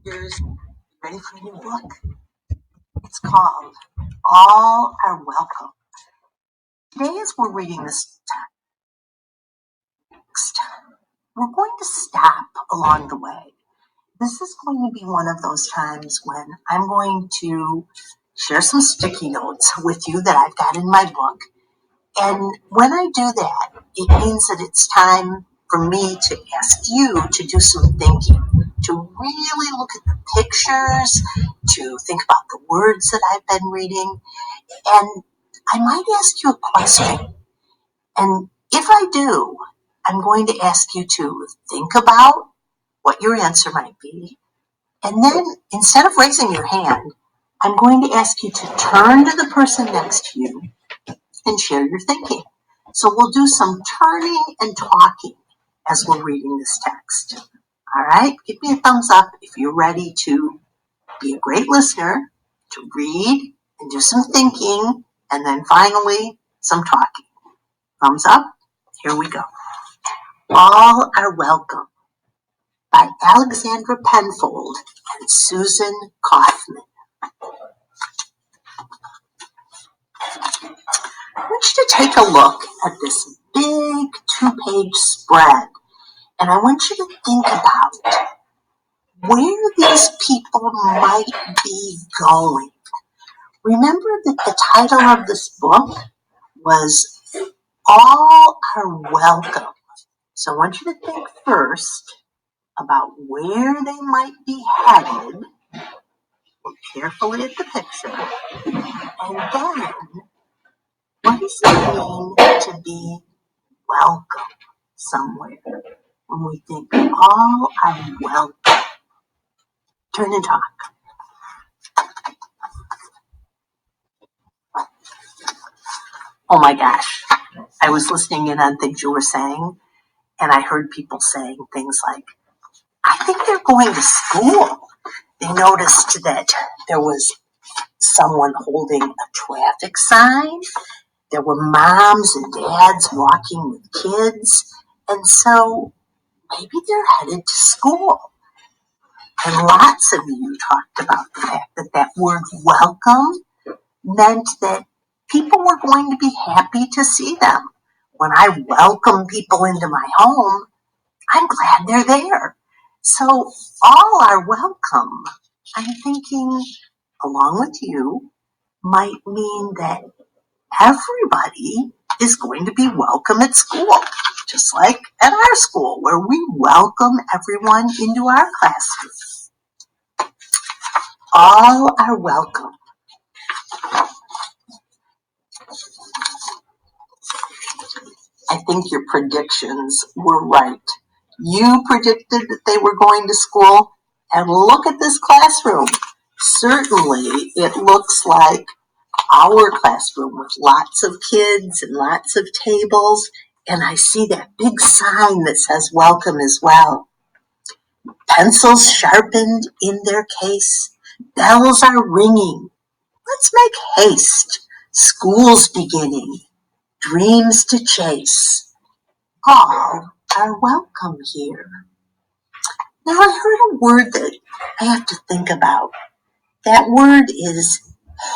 Here's, ready for a new book? It's called All Are Welcome. Today, as we're reading this text, we're going to stop along the way. This is going to be one of those times when I'm going to share some sticky notes with you that I've got in my book. And when I do that, it means that it's time for me to ask you to do some thinking, to really look at the pictures, to think about the words that I've been reading. And I might ask you a question. And if I do, I'm going to ask you to think about what your answer might be. And then instead of raising your hand, I'm going to ask you to turn to the person next to you and share your thinking. So we'll do some turning and talking as we're reading this text. All right, give me a thumbs up if you're ready to be a great listener, to read and do some thinking, and then finally some talking. Thumbs up. Here we go. All Are Welcome by Alexandra Penfold and Susan Kaufman. I want you to take a look at this big 2-page spread, and I want you to think about where these people might be going. Remember that the title of this book was All Are Welcome. So I want you to think first about where they might be headed. Look carefully at the picture. And then, what does it mean to be welcome somewhere? When we think all are welcome. Turn and talk. Oh my gosh. I was listening in on things you were saying, and I heard people saying things like, I think they're going to school. They noticed that there was someone holding a traffic sign. There were moms and dads walking with kids. And so maybe they're headed to school. And lots of you talked about the fact that that word welcome meant that people were going to be happy to see them. When I welcome people into my home, I'm glad they're there. So all are welcome. I'm thinking, along with you, might mean that everybody is going to be welcome at school, just like at our school, where we welcome everyone into our classroom. All are welcome. I think your predictions were right. You predicted that they were going to school, and look at this classroom. Certainly, it looks like our classroom with lots of kids and lots of tables, and I see that big sign that says welcome as well. Pencils sharpened in their case, bells are ringing. Let's make haste. School's beginning, dreams to chase. All are welcome here. Now I heard a word that I have to think about. That word is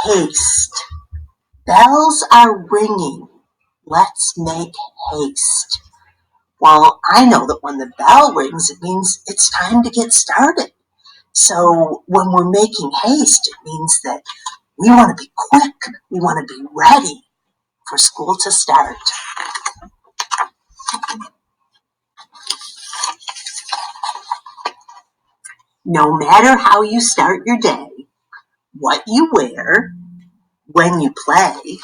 haste. Bells are ringing. Let's make haste. Well, I know that when the bell rings, it means it's time to get started. So when we're making haste, it means that we want to be quick. We want to be ready for school to start. No matter how you start your day, what you wear, when you play,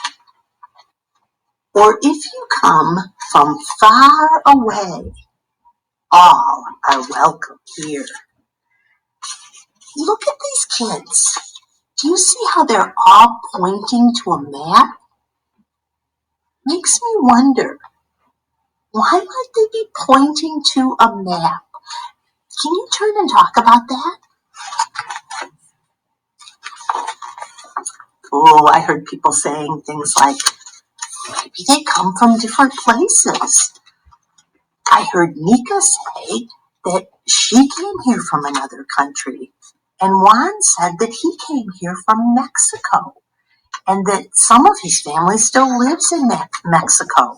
or if you come from far away, all are welcome here. Look at these kids. Do you see how they're all pointing to a map? Makes me wonder, why might they be pointing to a map? Can you turn and talk about that? Oh, I heard people saying things like, maybe they come from different places. I heard Nika say that she came here from another country. And Juan said that he came here from Mexico and that some of his family still lives in Mexico.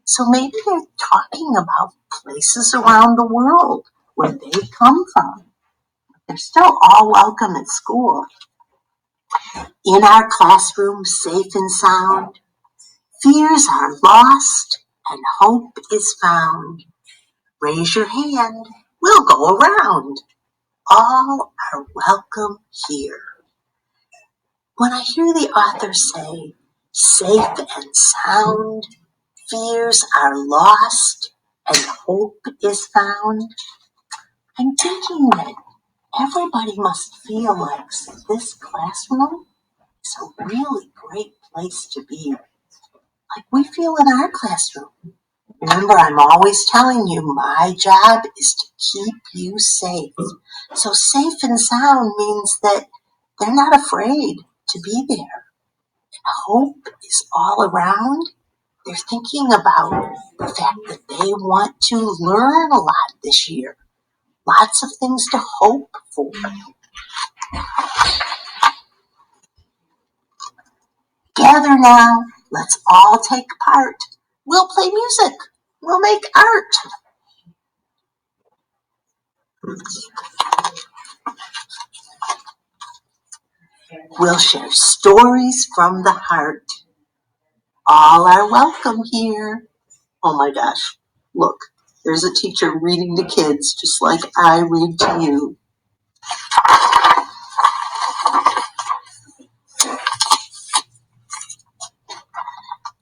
So maybe they're talking about places around the world where they come from. They're still all welcome at school. In our classroom, safe and sound, fears are lost and hope is found. Raise your hand, we'll go around. All are welcome here. When I hear the author say, safe and sound, fears are lost and hope is found, I'm thinking that everybody must feel like this classroom is a really great place to be, like we feel in our classroom. Remember, I'm always telling you my job is to keep you safe. So safe and sound means that they're not afraid to be there. Hope is all around. They're thinking about the fact that they want to learn a lot this year. Lots of things to hope for. Gather now. Let's all take part. We'll play music. We'll make art. We'll share stories from the heart. All are welcome here. Oh my gosh, look, there's a teacher reading to kids just like I read to you.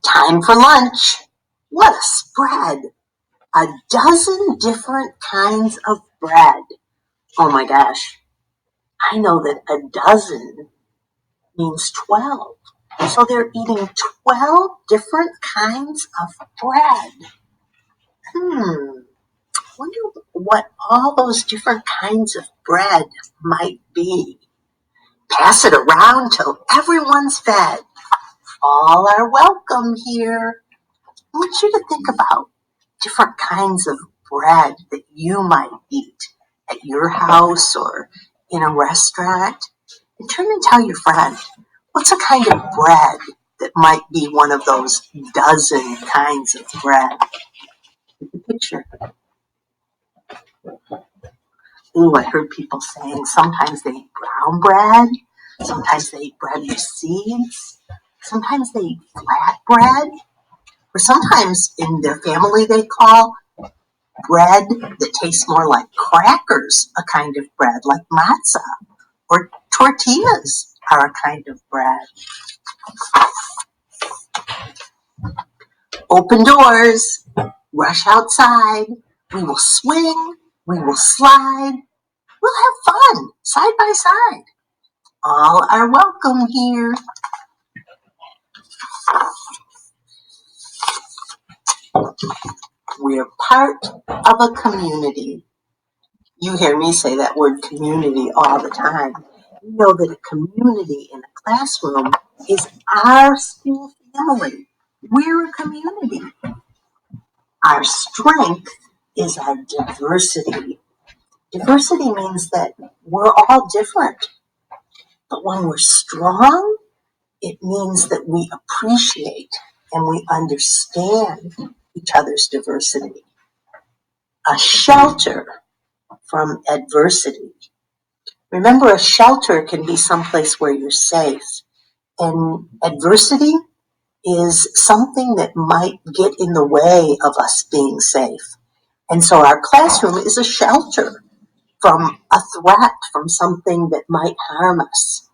Time for lunch. What a spread. A dozen different kinds of bread. Oh my gosh, I know that a dozen means 12. So they're eating 12 different kinds of bread. Wonder what all those different kinds of bread might be. Pass it around till everyone's fed. All are welcome here. I want you to think about different kinds of bread that you might eat at your house or in a restaurant. And turn and tell your friend, what's a kind of bread that might be one of those dozen kinds of bread? Take a picture. Ooh, I heard people saying sometimes they eat brown bread, sometimes they eat bread with seeds, sometimes they eat flat bread, or sometimes in their family they call bread that tastes more like crackers a kind of bread, like matzah, or tortillas are a kind of bread. Open doors, rush outside, we will swing, we will slide, we'll have fun side by side. All are welcome here. We're part of a community. You hear me say that word community all the time. You know that a community in a classroom is our school family. We're a community. Our strength is our diversity. Diversity means that we're all different. But when we're strong, it means that we appreciate and we understand each other's diversity. A shelter from adversity. Remember, a shelter can be someplace where you're safe. And adversity is something that might get in the way of us being safe. And so our classroom is a shelter from a threat, from something that might harm us.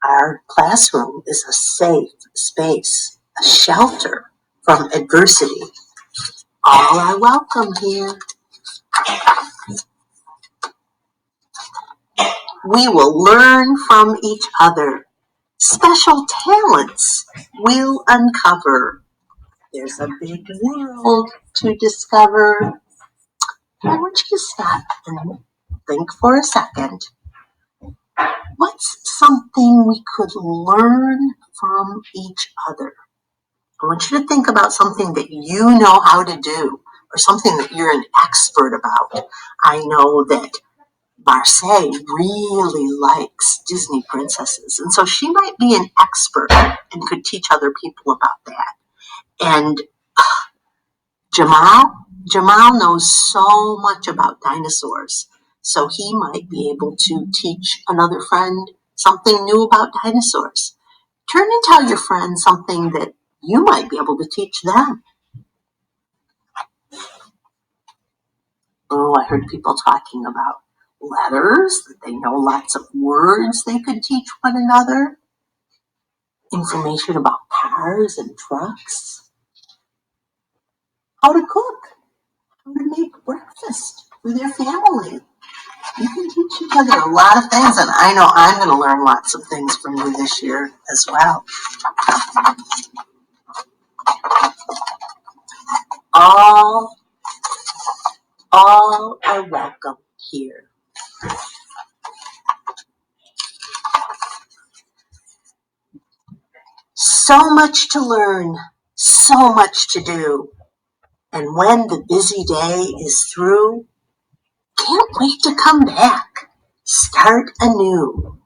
Our classroom is a safe space, a shelter from adversity. All are welcome here. We will learn from each other. Special talents we'll uncover. There's a big world to discover. I want you to stop and think for a second. What's something we could learn from each other? I want you to think about something that you know how to do or something that you're an expert about. I know that Marseille really likes Disney princesses, and so she might be an expert and could teach other people about that. And Jamal knows so much about dinosaurs, so he might be able to teach another friend something new about dinosaurs. Turn and tell your friend something that you might be able to teach them. Oh, I heard people talking about letters, that they know lots of words they could teach one another. Information about cars and trucks. How to cook. How to make breakfast for their family. You can teach each other a lot of things, and I know I'm going to learn lots of things from you this year as well. All are welcome here. So much to learn, so much to do. And when the busy day is through, can't wait to come back. Start anew.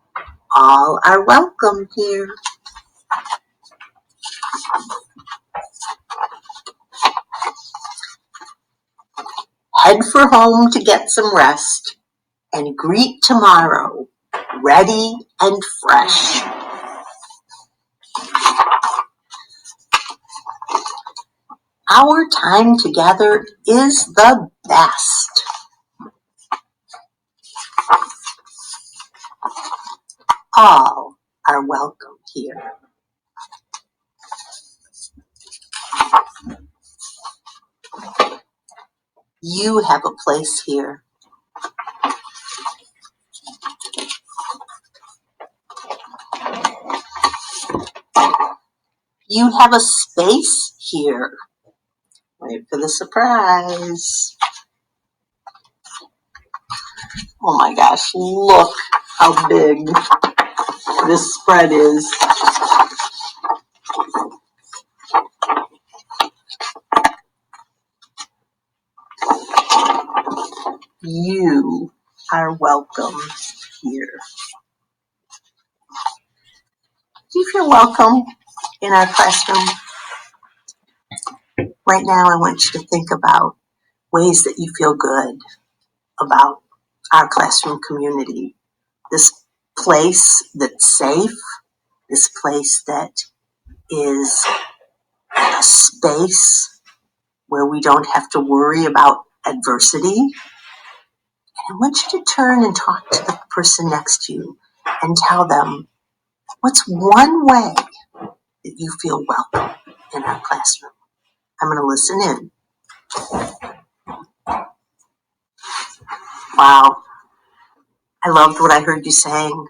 All are welcome here. Head for home to get some rest and greet tomorrow, ready and fresh. Our time together is the best. All are welcome here. You have a place here. You have a space here. Wait for the surprise. Oh my gosh, look how big this spread is. You are welcome here. Do you feel welcome in our classroom? Right now, I want you to think about ways that you feel good about our classroom community. This place that's safe, this place that is a space where we don't have to worry about adversity. And I want you to turn and talk to the person next to you and tell them, what's one way that you feel welcome in our classroom? I'm going to listen in. Wow, I loved what I heard you saying.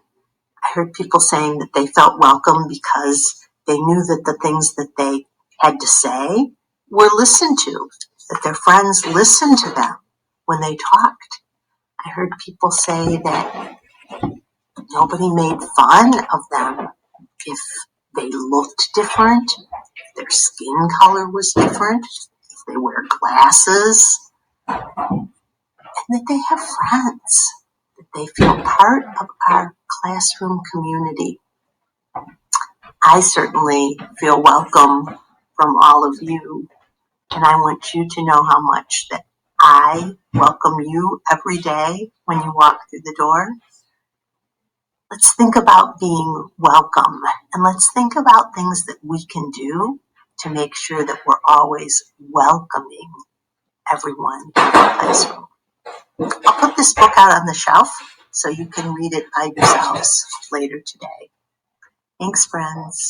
I heard people saying that they felt welcome because they knew that the things that they had to say were listened to, that their friends listened to them when they talked. I heard people say that nobody made fun of them if they looked different, if their skin color was different, if they wear glasses, and that they have friends, that they feel part of our classroom community. I certainly feel welcome from all of you, and I want you to know how much that I welcome you every day when you walk through the door. Let's think about being welcome, and let's think about things that we can do to make sure that we're always welcoming everyone in the classroom. I'll put this book out on the shelf so you can read it by yourselves later today. Thanks, friends.